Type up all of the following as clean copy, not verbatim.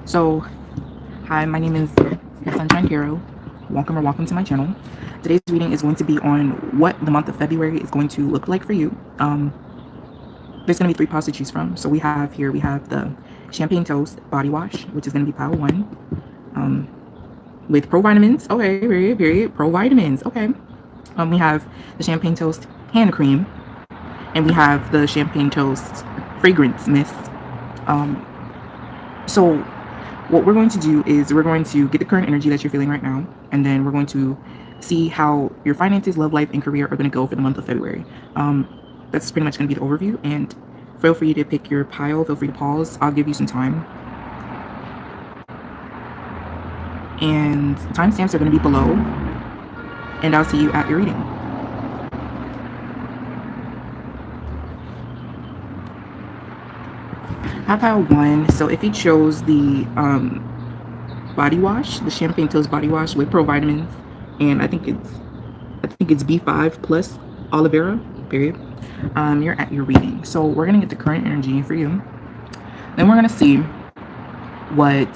So, hi, my name is the Sunshine Hero. Welcome to my channel. Today's reading is going to be on what the month of February is going to look like for you. There's going to be three piles to choose from. So we have the Champagne Toast Body Wash, which is going to be pile one, with pro vitamins. Okay, period. Pro vitamins. Okay. We have the Champagne Toast Hand Cream, and we have the Champagne Toast Fragrance Mist. So what we're going to do is we're going to get the current energy that you're feeling right now, and then we're going to see how your finances, love life, and career are going to go for the month of February. That's pretty much going to be the overview, and feel free to pick your pile. Feel free to pause. I'll give you some time. And timestamps are going to be below, and I'll see you at your reading. I pile one. So if you chose the body wash, the Champagne Toast body wash with pro vitamins, and I think it's B5 plus aloe vera, period. You're at your reading. So we're gonna get the current energy for you. Then we're gonna see what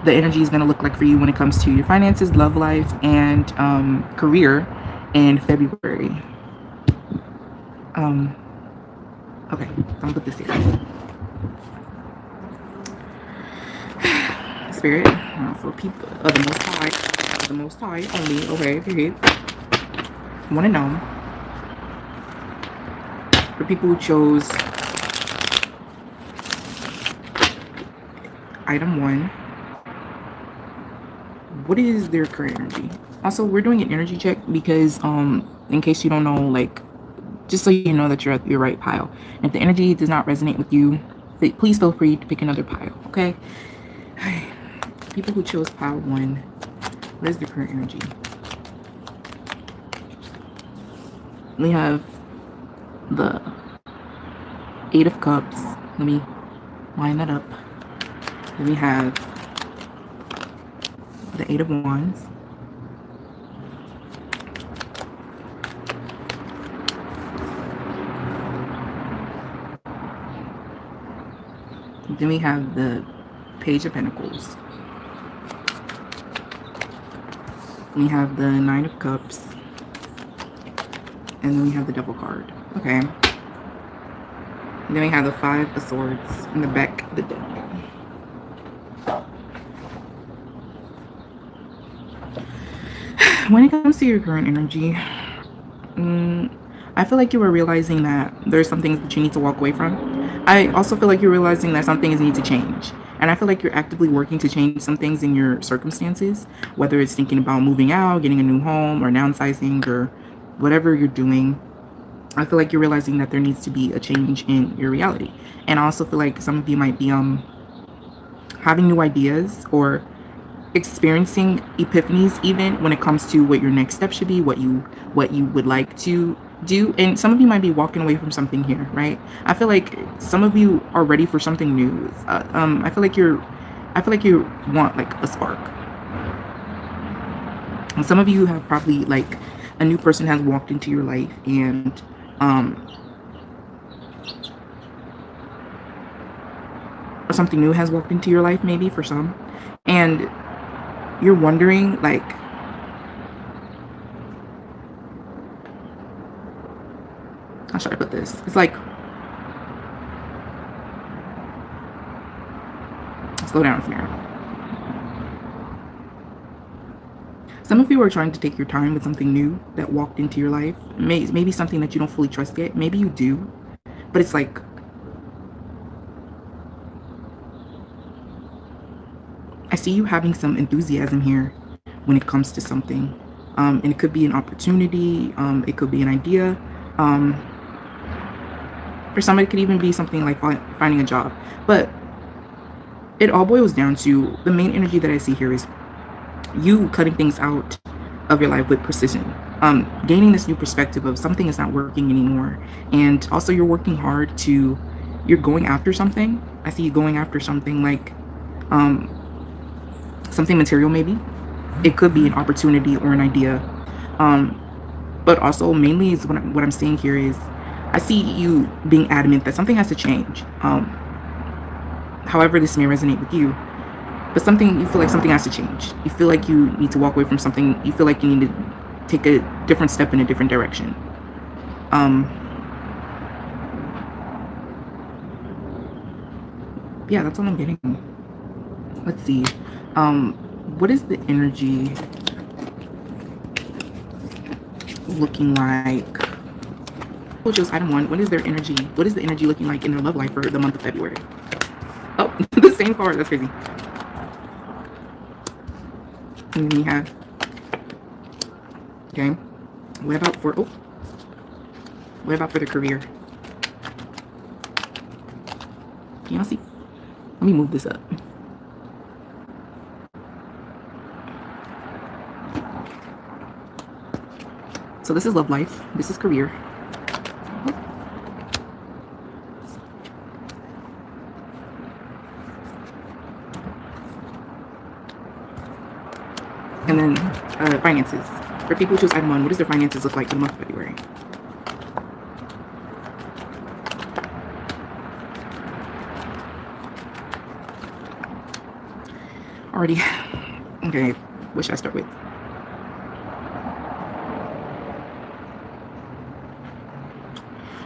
the energy is gonna look like for you when it comes to your finances, love life, and career in February. Okay, I'll put this here. Spirit, for people of the Most High only. Okay, period. Want to know, for people who chose item one, what is their current energy? Also, we're doing an energy check because in case you don't know, like, just so you know that you're at your right pile. And if the energy does not resonate with you, please feel free to pick another pile. Okay. People who chose pile one, what is their current energy? We have the Eight of Cups. Let me line that up. Then we have the Eight of Wands. Then we have the Page of Pentacles. We have the Nine of Cups. And then we have the Devil card. Okay. And then we have the Five of Swords in the back of the deck. When it comes to your current energy, I feel like you are realizing that there's some things that you need to walk away from. I also feel like you're realizing that some things need to change. And I feel like you're actively working to change some things in your circumstances, whether it's thinking about moving out, getting a new home, or downsizing, or whatever you're doing. I feel like you're realizing that there needs to be a change in your reality. And I also feel like some of you might be having new ideas or experiencing epiphanies even when it comes to what your next step should be, what you would like to do. And some of you might be walking away from something here, right? I feel like some of you are ready for something new. I feel like you want like a spark. And some of you have probably, like, a new person has walked into your life, and or something new has walked into your life, maybe for some, and you're wondering, like, how should I put this? It's like, slow down, Samara. Some of you are trying to take your time with something new that walked into your life. Maybe something that you don't fully trust yet. Maybe you do, but it's like, I see you having some enthusiasm here when it comes to something. And it could be an opportunity. It could be an idea. For some, it could even be something like finding a job. But it all boils down to the main energy that I see here is you cutting things out of your life with precision. Gaining this new perspective of something is not working anymore. And also you're working hard you're going after something. I see you going after something like something material maybe. It could be an opportunity or an idea. But also mainly is what I'm seeing here is I see you being adamant that something has to change. However this may resonate with you, But something, you feel like something has to change. You feel like you need to walk away from something. You feel like you need to take a different step in a different direction. Yeah, that's what I'm getting. Let's see. What is the energy looking like? Who chose item 1? What is their energy? What is the energy looking like in their love life for the month of February? Oh, the same card. That's crazy. And then we have, okay, what about for, oh, what about for the career? Can y'all see? Let me move this up. So this is love life. This is career. And then finances. For people who choose item 1, what does their finances look like for the month of February? Already. Okay, what should I start with?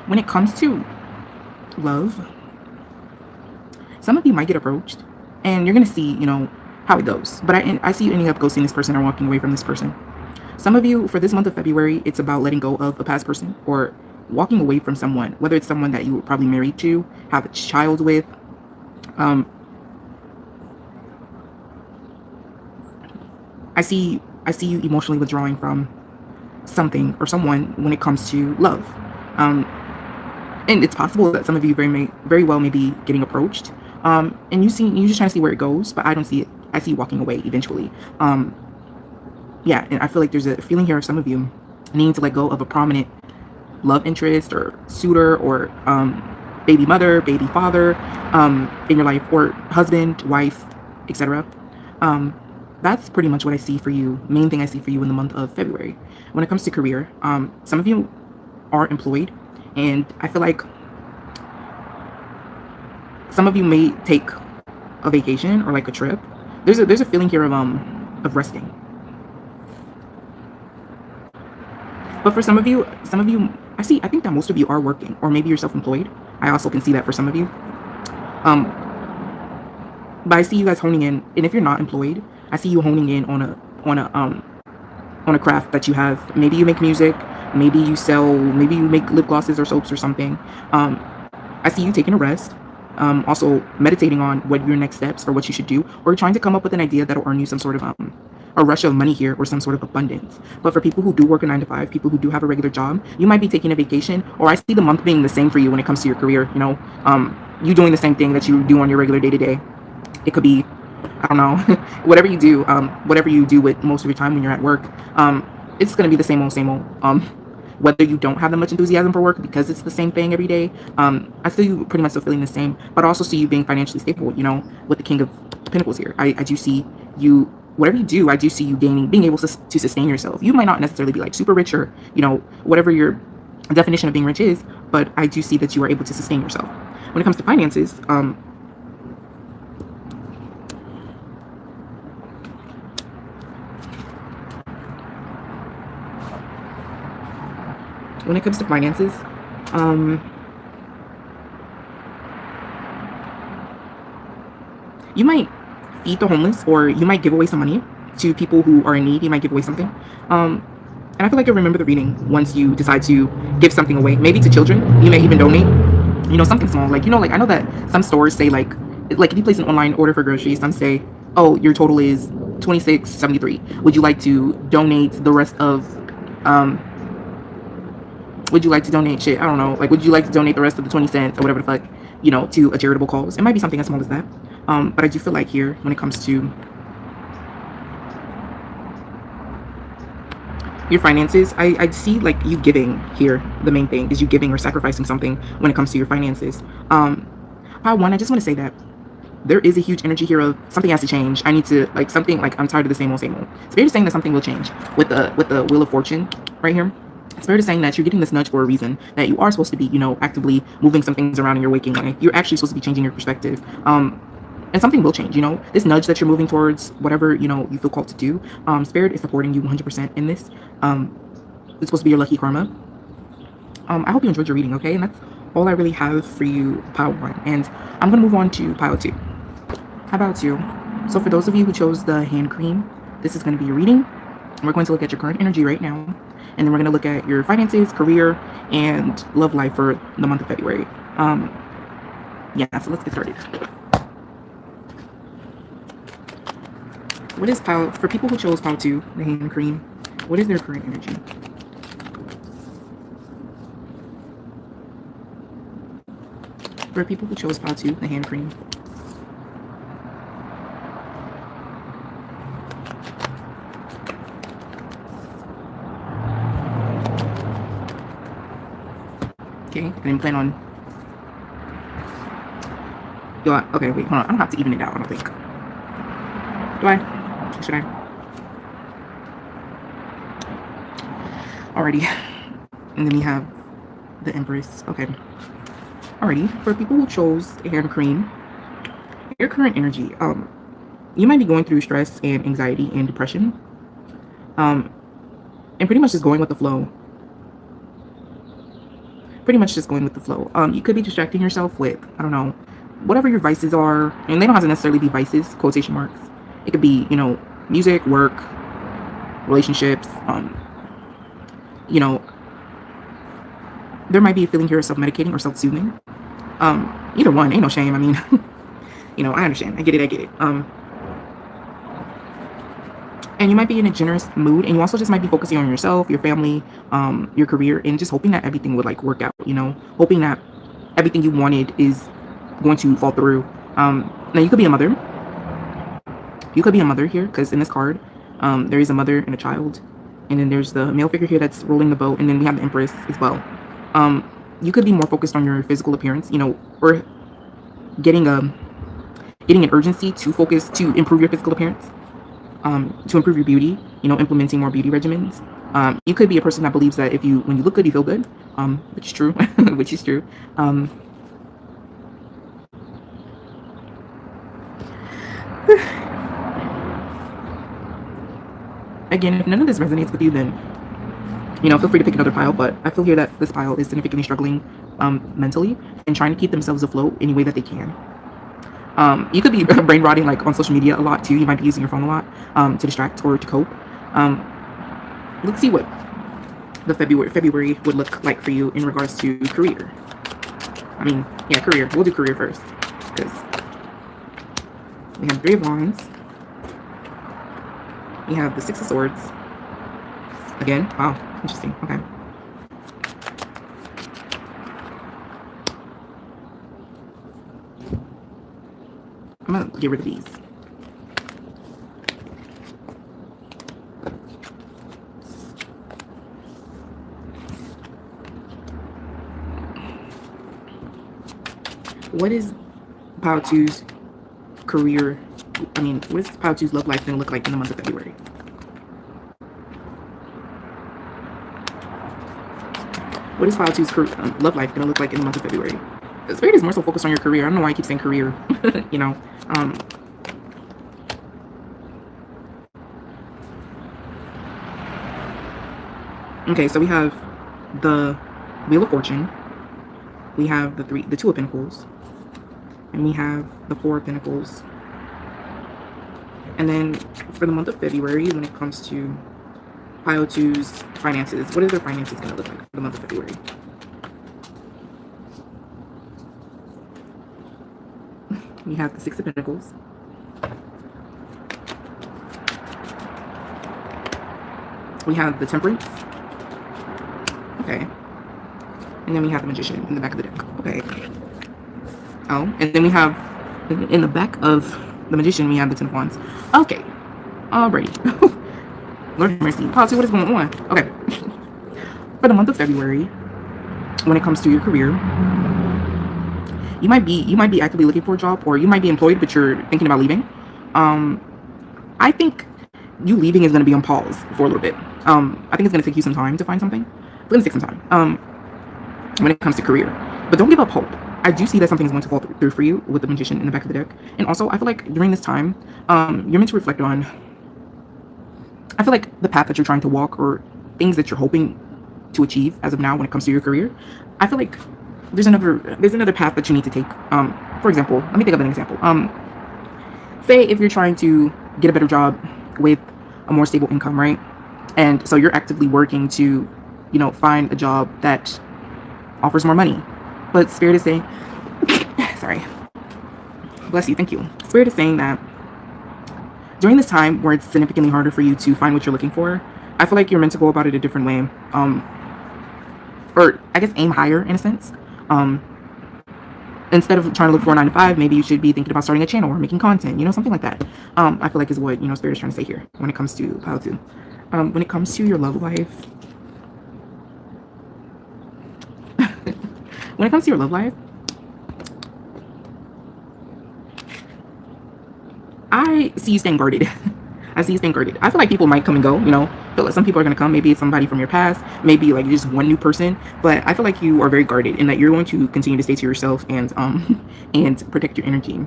When it comes to love, some of you might get approached and you're going to see, you know, how it goes. But I see you ending up ghosting this person or walking away from this person. Some of you, for this month of February, it's about letting go of a past person or walking away from someone, whether it's someone that you were probably married to, have a child with. I see you emotionally withdrawing from something or someone when it comes to love. And it's possible that some of you very well may be getting approached. And you're just trying to see where it goes, but I don't see it. I see you walking away eventually. Yeah, and I feel like there's a feeling here of some of you needing to let go of a prominent love interest or suitor or baby mother, baby father in your life, or husband, wife, etc. That's pretty much what I see for you. Main thing I see for you in the month of February. When it comes to career, some of you are employed, and I feel like some of you may take a vacation or like a trip. There's a feeling here of resting. But for some of you, I think that most of you are working, or maybe you're self-employed. I also can see that for some of you. But I see you guys honing in, and if you're not employed, I see you honing in on a craft that you have. Maybe you make music, maybe you sell, maybe you make lip glosses or soaps or something. I see you taking a rest. Also meditating on what your next steps or what you should do, or trying to come up with an idea that'll earn you some sort of a rush of money here or some sort of abundance. But for people who do work a 9-to-5, people who do have a regular job, you might be taking a vacation, or I see the month being the same for you when it comes to your career. You know, you doing the same thing that you do on your regular day-to-day. It could be, I don't know, whatever you do with most of your time when you're at work, it's going to be the same old. Whether you don't have that much enthusiasm for work because it's the same thing every day, I see you pretty much still feeling the same, but I also see you being financially stable, you know, with the King of Pentacles here. I do see you, whatever you do, I do see you being able to sustain yourself. You might not necessarily be like super rich or, you know, whatever your definition of being rich is, but I do see that you are able to sustain yourself. When it comes to finances, you might feed the homeless, or you might give away some money to people who are in need. You might give away something. And I feel like you'll remember the reading once you decide to give something away, maybe to children. You may even donate, you know, something small. Like, you know, like I know that some stores say like if you place an online order for groceries, some say, oh, your total is $26.73. Would you like to donate the rest of, would you like to donate shit? I don't know. Like, would you like to donate the rest of the 20 cents or whatever the fuck, you know, to a charitable cause? It might be something as small as that. But I do feel like here, when it comes to your finances, I see like you giving here. The main thing is you giving or sacrificing something when it comes to your finances. I just want to say that there is a huge energy here of something has to change. I need to, like, something, like, I'm tired of the same old. Spirit is saying that something will change with the Wheel of Fortune right here. Spirit is saying that you're getting this nudge for a reason, that you are supposed to be, you know, actively moving some things around in your waking life. You're actually supposed to be changing your perspective. and something will change. You know, this nudge that you're moving towards, whatever, you know, you feel called to do, Spirit is supporting you 100% in this. It's supposed to be your lucky karma. I hope you enjoyed your reading, okay? And that's all I really have for you, pile 1. And I'm going to move on to pile 2. How about you? So for those of you who chose the hand cream, this is going to be your reading. We're going to look at your current energy right now. And then we're going to look at your finances, career, and love life for the month of February. Yeah, so let's get started. What is pile, for people who chose pile 2, the hand cream, what is their current energy? For people who chose pile 2, the hand cream. Okay, and then plan on. Okay, wait, hold on. I don't have to even it out, I don't think. Do I? Or should I? Alrighty. And then we have the Empress. Okay. Alrighty. For people who chose hand cream, your current energy, you might be going through stress and anxiety and depression. And pretty much just going with the flow. Pretty much just going with the flow. You could be distracting yourself with, I don't know, whatever your vices are, and they don't have to necessarily be vices, quotation marks. It could be, you know, music, work, relationships, you know, there might be a feeling here of self-medicating or self-soothing. Either one, ain't no shame. I mean, you know, I understand. I get it. And you might be in a generous mood, and you also just might be focusing on yourself, your family, your career, and just hoping that everything would like work out, you know, hoping that everything you wanted is going to fall through. Now you could be a mother. You could be a mother here, because in this card, there is a mother and a child, and then there's the male figure here that's rolling the boat, and then we have the Empress as well. You could be more focused on your physical appearance, you know, or getting an urgency to focus to improve your physical appearance, to improve your beauty, you know, implementing more beauty regimens. You could be a person that believes that when you look good, you feel good, which is true, which is true. Again, if none of this resonates with you, then, you know, feel free to pick another pile, but I feel here that this pile is significantly struggling mentally and trying to keep themselves afloat any way that they can. You could be brain rotting like on social media a lot too. You might be using your phone a lot to distract or to cope. Let's see what the February would look like for you in regards to career. I mean, yeah, career. We'll do career first, because we have 3 of Wands. We have the 6 of Swords. Again, wow, interesting. Okay. I'm gonna get rid of these. What is pile 2's career? I mean, what is pile 2's love life gonna look like in the month of February? What is pile 2's love life gonna look like in the month of February? The Spirit is more so focused on your career. I don't know why I keep saying career. You know. Okay, so we have the Wheel of Fortune. We have the 2 of Pentacles. And we have the 4 of Pentacles. And then for the month of February, when it comes to pile 2's finances, what is their finances going to look like for the month of February? We have the 6 of Pentacles. We have the Temperance. Okay. And then we have the Magician in the back of the deck. Okay. Oh, and then we have, in the back of the Magician, we have the 10 of Wands. Okay. Alrighty. Lord have mercy. Policy, what is going on? Okay. For the month of February, when it comes to your career, you might be actively looking for a job, or you might be employed, but you're thinking about leaving. I think you leaving is going to be on pause for a little bit. I think it's going to take you some time to find something. It's going to take some time when it comes to career. But don't give up hope. I do see that something is going to fall through for you with the Magician in the back of the deck. And also, I feel like during this time, you're meant to reflect on, I feel like the path that you're trying to walk or things that you're hoping to achieve as of now when it comes to your career. I feel like there's another path that you need to take. For example, let me think of an example. Say if you're trying to get a better job with a more stable income, right? And so you're actively working to, you know, find a job that offers more money. But Spirit is saying, sorry, bless you, thank you. Spirit is saying that during this time where it's significantly harder for you to find what you're looking for, I feel like you're meant to go about it a different way. Or I guess aim higher in a sense. Instead of trying to look for a 9 to 5, maybe you should be thinking about starting a channel or making content, you know, something like that. I feel like is what, you know, Spirit is trying to say here when it comes to how to. When it comes to your love life, when it comes to your love life, I see you staying guarded. I see you staying guarded. I feel like people might come and go, you know. I feel like some people are going to come. Maybe it's somebody from your past. Maybe like just one new person. But I feel like you are very guarded and that you're going to continue to stay to yourself and and protect your energy.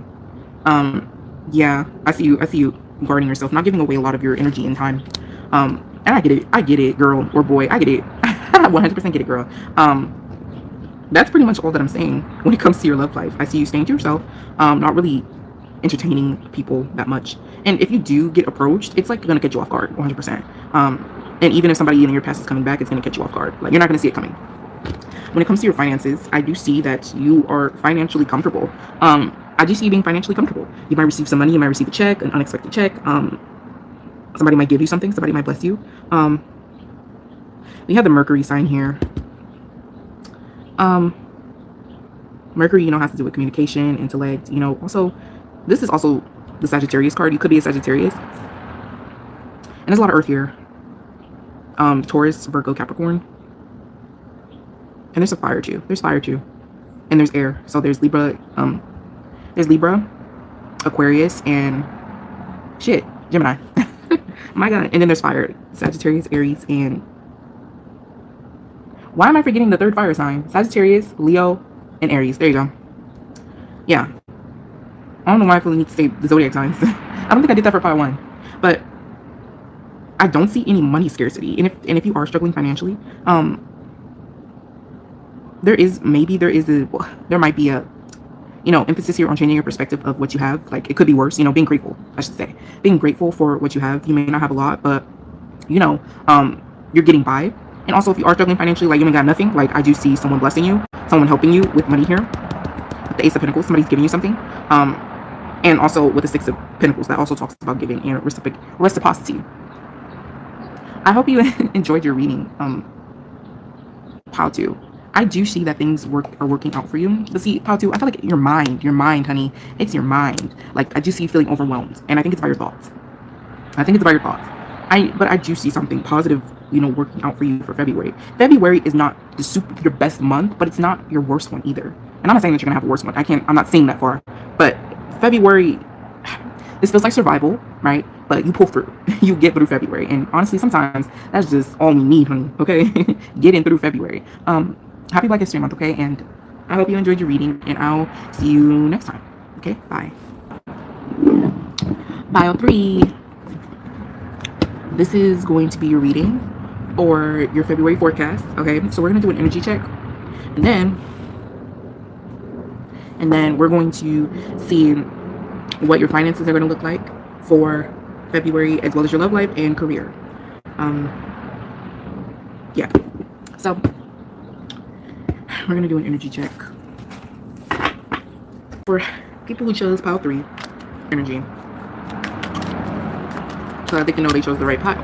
Yeah, I see you guarding yourself, not giving away a lot of your energy and time. And I get it. I get it, girl or boy. I get it. 100% get it, girl. That's pretty much all that I'm saying when it comes to your love life. I see you staying to yourself, not really entertaining people that much. And if you do get approached, it's like gonna catch you off guard 100%. And even if somebody in your past is coming back, it's gonna catch you off guard. Like you're not gonna see it coming. When it comes to your finances, I do see that you are financially comfortable. I do see you being financially comfortable. You might receive some money, you might receive a check, an unexpected check. Somebody might give you something, somebody might bless you. We have the Mercury sign here. Mercury, you know, has to do with communication, intellect, you know. Also, this is also the Sagittarius card. You could be a Sagittarius. And there's a lot of earth here. Taurus, Virgo, Capricorn. And there's a fire too. There's fire too. And there's air. So there's Libra, Aquarius, and shit, Gemini. My God. And then there's fire. Sagittarius, Aries, and why am I forgetting the third fire sign? Sagittarius, Leo, and Aries. There you go. Yeah. I don't know why I feel the need to say the zodiac signs. I don't think I did that for part 1. But I don't see any money scarcity. And if you are struggling financially, there might be a, you know, emphasis here on changing your perspective of what you have. Like it could be worse, you know, being grateful, I should say. Being grateful for what you have. You may not have a lot, but you know, you're getting by. And also if you are struggling financially, like you ain't got nothing, like I do see someone blessing you, someone helping you with money here. With the Ace of Pentacles, somebody's giving you something. And also with the Six of Pentacles, that also talks about giving and reciprocity. I hope you enjoyed your reading. How to. I do see that things are working out for you. But see, how to, I feel like your mind, honey, it's your mind. Like I do see you feeling overwhelmed, and I think it's by your thoughts. But I do see something positive, you know, working out for you for February. February is not your best month, but it's not your worst one either. And I'm not saying that you're gonna have a worse one. I'm not saying that far. But February, this feels like survival, right? But you pull through. You get through February. And honestly, sometimes that's just all we need, honey. Okay? Getting through February. Happy Black History Month, okay? And I hope you enjoyed your reading, and I'll see you next time. Okay? Bye. Bio 3. This is going to be your reading or your February forecast. Okay? So we're gonna do an energy check. And then we're going to see what your finances are going to look like for February, as well as your love life and career. Yeah. So we're going to do an energy check for people who chose pile 3 energy, so that they can know they chose the right pile.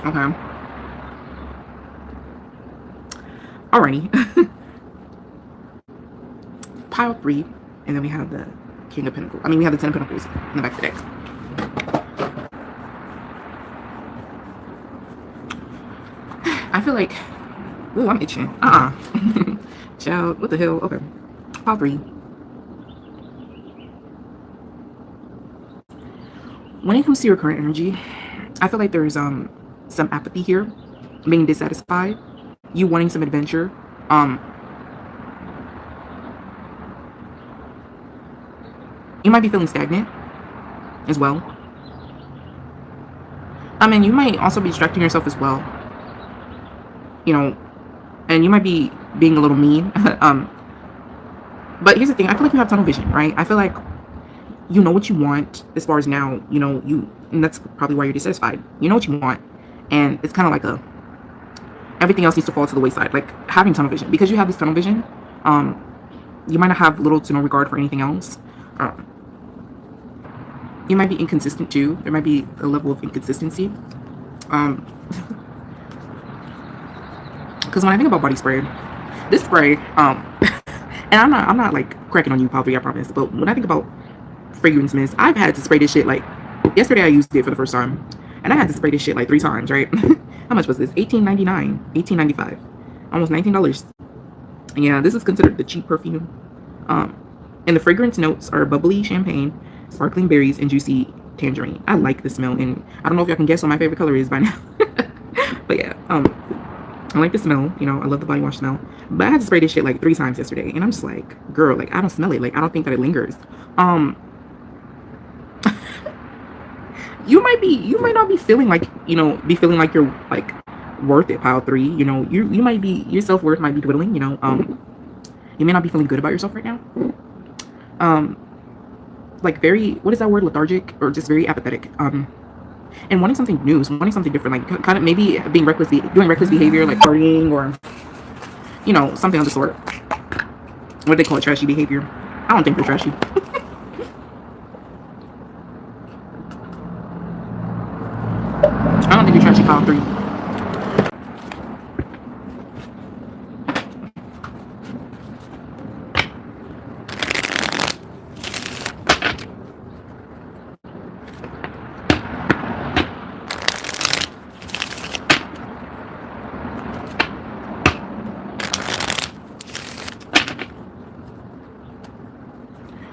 Okay. Alrighty. Pile 3, and then we have the King of Pentacles. We have the 10 of Pentacles in the back of the deck. I feel like, ooh, I'm itching. Child, what the hell? Okay. Pile 3. When it comes to your current energy, I feel like there's some apathy here, being dissatisfied, you wanting some adventure. You might be feeling stagnant as well. I mean, you might also be distracting yourself as well. You know, and you might be being a little mean. But here's the thing, I feel like you have tunnel vision, right? I feel like you know what you want as far as now, you know, and that's probably why you're dissatisfied. You know what you want, and it's kind of like everything else needs to fall to the wayside, like having tunnel vision. Because you have this tunnel vision, you might not have little to no regard for anything else. You might be inconsistent too. There might be a level of inconsistency. Because when I think about body spray, this spray, and I'm not like cracking on you, Pile 3, I promise. But when I think about fragrance mist, I've had to spray this shit like yesterday. I used it for the first time, and I had to spray this shit like 3 times, right? How much was this? $18.99, $18.95, almost $19. Yeah, this is considered the cheap perfume. And the fragrance notes are bubbly champagne, sparkling berries, and juicy tangerine. I like the smell, and I don't know if y'all can guess what my favorite color is by now. But yeah, I like the smell. You know, I love the body wash smell. But I had to spray this shit like 3 times yesterday, and I'm just like, girl, like I don't smell it. Like I don't think that it lingers. You might not be feeling like, you know, like you're like worth it, Pile 3. You know, you might be, your self-worth might be dwindling. You know, you may not be feeling good about yourself right now. Like very, what is that word? Lethargic, or just very apathetic. And wanting something new, wanting something different, like kind of maybe being reckless, doing reckless behavior, like partying, or you know, something of the sort. What do they call it? Trashy behavior. I don't think they're trashy. I don't think you're trashy, Pile 3.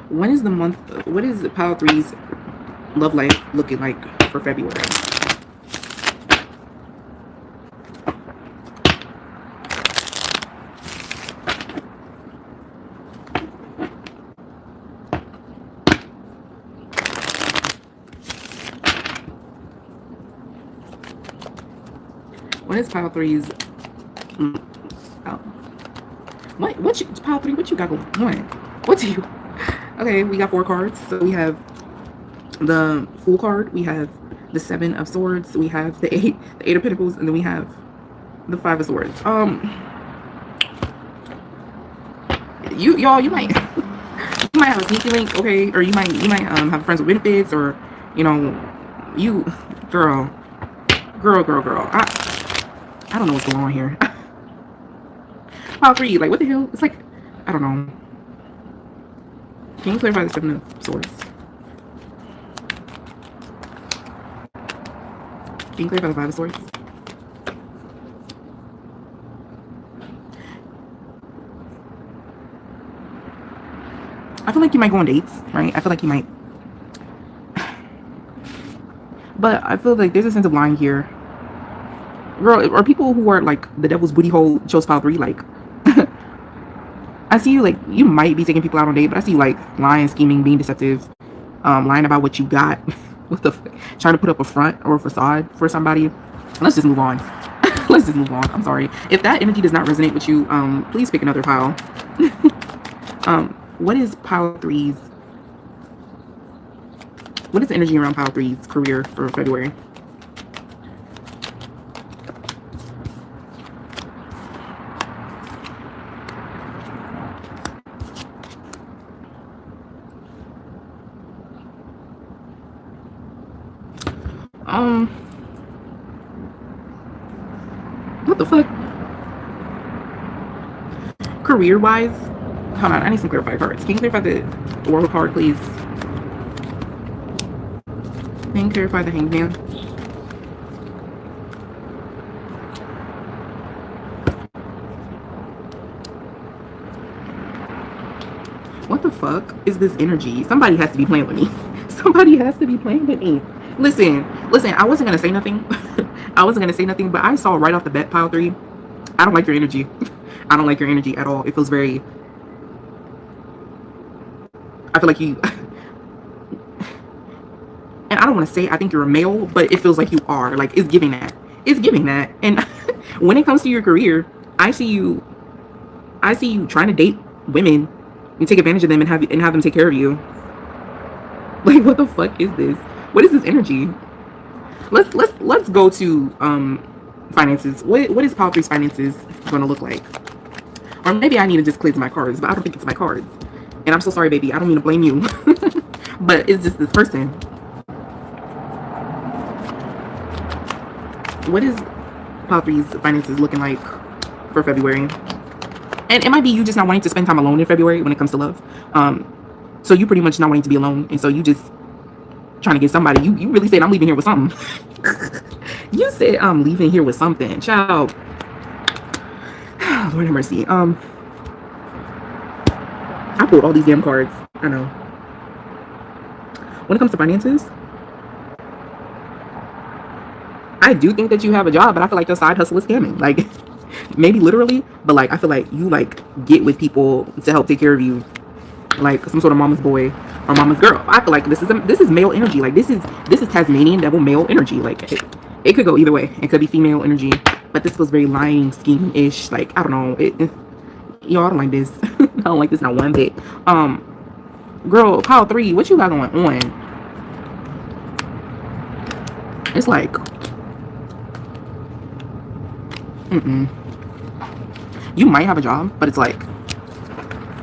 When is the month? What is Pile 3's love life looking like for February? What is Pile 3's? Oh, what you, Pile 3? What you got going on? What do you? Okay, we got 4 cards. So we have the Fool card, we have the 7 of Swords, we have the 8 of Pentacles, and then we have the 5 of Swords. You might you might have a sneaky link, okay, or you might have friends with benefits, or you know, you girl. I don't know what's going on here. Pile 3, like what the hell? It's like, I don't know. Can you clarify the 7 of Swords? Can you clarify the 5 of Swords? I feel like you might go on dates, right? I feel like you might. But I feel like there's a sense of lying here. Girl, are people who are like the devil's booty hole chose Pile 3, like I see you, like you might be taking people out on a date, but I see you like lying, scheming, being deceptive, lying about what you got. What the fuck? Trying to put up a front or a facade for somebody. Let's just move on. Let's just move on. I'm sorry. If that energy does not resonate with you, please pick another pile. What is Pile 3's? What is the energy around Pile 3's career for February? What the fuck? Career wise, hold on, I need some clarified cards. Can you clarify the World card, please? Can you clarify the Hangman? What the fuck is this energy? Somebody has to be playing with me. Somebody has to be playing with me. Listen, I wasn't gonna say nothing. I wasn't gonna say nothing, but I saw right off the bat, pile three. I don't like your energy. I don't like your energy at all. It feels very. I feel like you. And I don't want to say I think you're a male, but it feels like you are. Like it's giving that. It's giving that. And when it comes to your career, I see you trying to date women and take advantage of them and have them take care of you. Like what the fuck is this? What is this energy? Let's go to finances. What is pile three's finances gonna look like? Or maybe I need to just cleanse my cards, but I don't think it's my cards. And I'm so sorry, baby. I don't mean to blame you. But it's just this person. What is pile three's finances looking like for February? And it might be you just not wanting to spend time alone in February when it comes to love. So you pretty much not wanting to be alone. And so you just trying to get somebody. You really said I'm leaving here with something. You said I'm leaving here with something. Child. Lord have mercy. I pulled all these damn cards. I know. When it comes to finances, I do think that you have a job, but I feel like your side hustle is scamming. Like, maybe literally, but like I feel like you like get with people to help take care of you, like some sort of mama's boy or mama's girl. I feel like this is male energy. Like this is Tasmanian devil male energy. Like it could go either way. It could be female energy, but this was very lying scheme-ish. Like I don't know. Y'all, I don't like this. I don't like this not one bit. Girl, pile three, what you got going on? It's like, you might have a job, but it's like,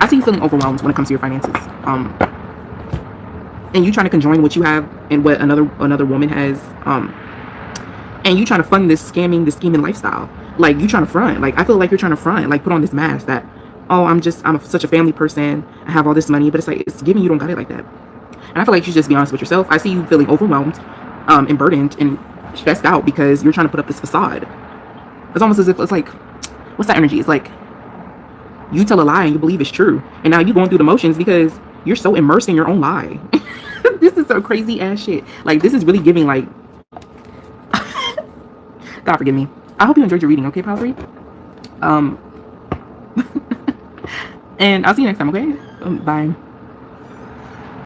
I see you feeling overwhelmed when it comes to your finances. And you trying to conjoin what you have and what another woman has. And you trying to fund this scheming lifestyle. Like you trying to front. Like I feel like you're trying to front. Like put on this mask that, oh, I'm such a family person. I have all this money, but it's like it's giving you don't got it like that. And I feel like you should just be honest with yourself. I see you feeling overwhelmed, and burdened and stressed out because you're trying to put up this facade. It's almost as if it's like, what's that energy? It's like you tell a lie and you believe it's true, and now you're going through the motions because you're so immersed in your own lie. This is some crazy ass shit. Like this is really giving like, God forgive me. I hope you enjoyed your reading. Okay, pile three. And I'll see you next time. Okay, bye.